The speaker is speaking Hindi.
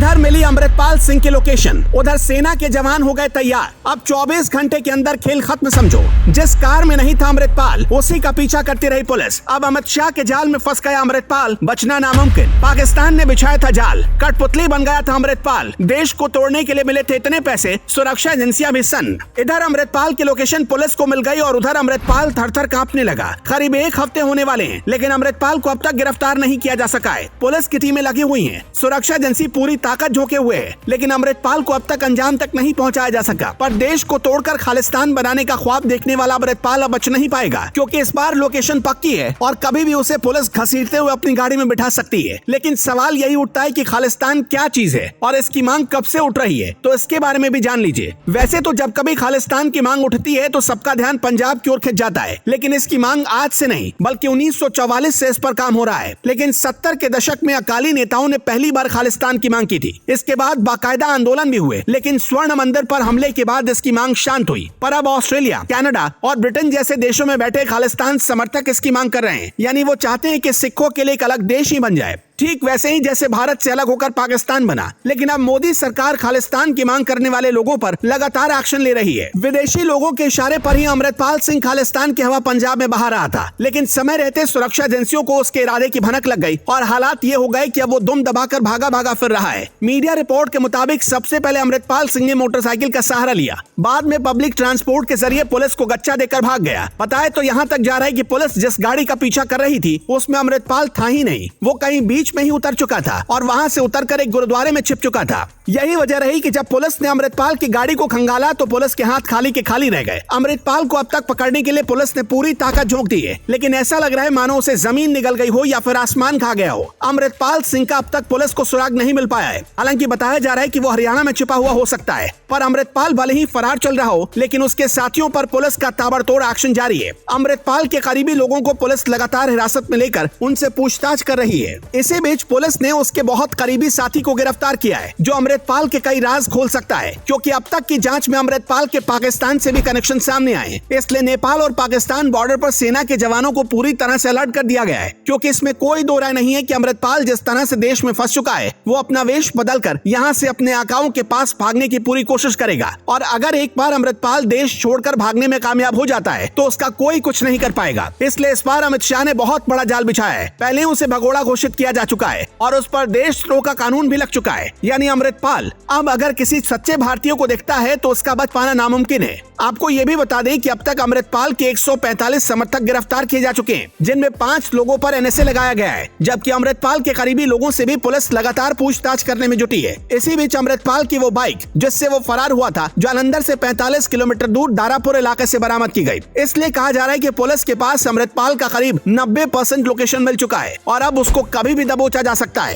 इधर मिली अमृतपाल सिंह की लोकेशन, उधर सेना के जवान हो गए तैयार। अब 24 घंटे के अंदर खेल खत्म समझो। जिस कार में नहीं था अमृतपाल, उसी का पीछा करती रही पुलिस। अब अमित शाह के जाल में फंस गया अमृतपाल, बचना नामुमकिन। पाकिस्तान ने बिछाया था जाल, कठपुतली बन गया था अमृतपाल। देश को तोड़ने के लिए मिले थे इतने पैसे, सुरक्षा एजेंसियां भी सन्न। इधर अमृतपाल की लोकेशन पुलिस को मिल गई और उधर अमृतपाल थर-थर कांपने लगा। करीब 1 हफ्ते होने वाले हैं, लेकिन अमृतपाल को अब तक गिरफ्तार नहीं किया जा सका है। पुलिस की टीमें लगी हुई हैं, सुरक्षा एजेंसी पूरी ताकत झोंके हुए है, लेकिन अमृतपाल को अब तक अंजाम तक नहीं पहुंचाया जा सका। पर देश को तोड़कर खालिस्तान बनाने का ख्वाब देखने वाला अमृतपाल अब बच नहीं पाएगा, क्योंकि इस बार लोकेशन पक्की है और कभी भी उसे पुलिस घसीटते हुए अपनी गाड़ी में बिठा सकती है। लेकिन सवाल यही उठता है कि खालिस्तान क्या चीज है और इसकी मांग कब से उठ रही है, तो इसके बारे में भी जान लीजिए। वैसे तो जब कभी खालिस्तान की मांग उठती है तो सबका ध्यान पंजाब की ओर खिंच जाता है, लेकिन इसकी मांग आज से नहीं बल्कि 1944 से इस पर काम हो रहा है। लेकिन 70 के दशक में अकाली नेताओं ने पहली बार खालिस्तान की मांग की थी। इसके बाद बाकायदा आंदोलन भी हुए, लेकिन स्वर्ण मंदिर पर हमले के बाद इसकी मांग शांत हुई। पर अब ऑस्ट्रेलिया, कनाडा और ब्रिटेन जैसे देशों में बैठे खालिस्तान समर्थक इसकी मांग कर रहे हैं, यानी वो चाहते हैं कि सिखों के लिए एक अलग देश ही बन जाए, ठीक वैसे ही जैसे भारत से अलग होकर पाकिस्तान बना। लेकिन अब मोदी सरकार खालिस्तान की मांग करने वाले लोगों पर लगातार एक्शन ले रही है। विदेशी लोगों के इशारे पर ही अमृतपाल सिंह खालिस्तान की हवा पंजाब में बहा रहा था, लेकिन समय रहते सुरक्षा एजेंसियों को उसके इरादे की भनक लग गई और हालात ये हो गए कि अब वो दुम दबाकर भागा भागा फिर रहा है। मीडिया रिपोर्ट के मुताबिक सबसे पहले अमृतपाल सिंह ने मोटरसाइकिल का सहारा लिया, बाद में पब्लिक ट्रांसपोर्ट के जरिए पुलिस को गच्चा देकर भाग गया। पता है तो यहाँ तक जा रहा है कि पुलिस जिस गाड़ी का पीछा कर रही थी उसमें अमृतपाल था ही नहीं, वो कहीं बीच में ही उतर चुका था और वहां से उतरकर एक गुरुद्वारे में छिप चुका था। यही वजह रही कि जब पुलिस ने अमृतपाल की गाड़ी को खंगाला तो पुलिस के हाथ खाली के खाली रह गए। अमृतपाल को अब तक पकड़ने के लिए पुलिस ने पूरी ताकत झोंक दी है, लेकिन ऐसा लग रहा है मानो उसे जमीन निगल गई हो या फिर आसमान खा गया हो। अमृतपाल सिंह का अब तक पुलिस को सुराग नहीं मिल पाया है। हालांकि बताया जा रहा है कि वो हरियाणा में छिपा हुआ हो सकता है। पर अमृतपाल भले ही फरार चल रहा हो, लेकिन उसके साथियों पर पुलिस का ताबड़तोड़ एक्शन जारी है। अमृतपाल के करीबी लोगों को पुलिस लगातार हिरासत में लेकर उनसे पूछताछ कर रही है। इसी बीच पुलिस ने उसके बहुत करीबी साथी को गिरफ्तार किया है, जो अमृतपाल के कई राज खोल सकता है, क्योंकि अब तक की जांच में अमृतपाल के पाकिस्तान से भी कनेक्शन सामने आए। इसलिए नेपाल और पाकिस्तान बॉर्डर पर सेना के जवानों को पूरी तरह से अलर्ट कर दिया गया है, क्योंकि इसमें कोई दो राय नहीं है कि अमृतपाल जिस तरह से देश में फंस चुका है, वो अपना वेश बदलकर यहाँ से अपने आकाओं के पास भागने की पूरी कोशिश करेगा। और अगर एक बार अमृतपाल देश छोड़कर भागने में कामयाब हो जाता है तो उसका कोई कुछ नहीं कर पाएगा। इसलिए इस बार अमित शाह ने बहुत बड़ा जाल बिछाया है। पहले उसे भगोड़ा घोषित किया जा चुका है और उस पर देशद्रोह का कानून भी लग चुका है, यानी अमृतपाल अब अगर किसी सच्चे भारतीयों को दिखता है तो उसका बच पाना नामुमकिन है। आपको ये भी बता दें कि अब तक अमृतपाल के 145 समर्थक गिरफ्तार किए जा चुके हैं, जिनमें 5 लोगों पर NSA लगाया गया है, जबकि अमृतपाल के करीबी लोगों से भी पुलिस लगातार पूछताछ करने में जुटी है। इसी बीच अमृतपाल की वो बाइक जिससे वो फरार हुआ था, जालंधर से 45 किलोमीटर दूर दारापुर इलाके से बरामद की गई। इसलिए कहा जा रहा है कि पुलिस के पास अमृतपाल का करीब 90% लोकेशन मिल चुका है और अब उसको कभी भी दबोचा जा सकता है।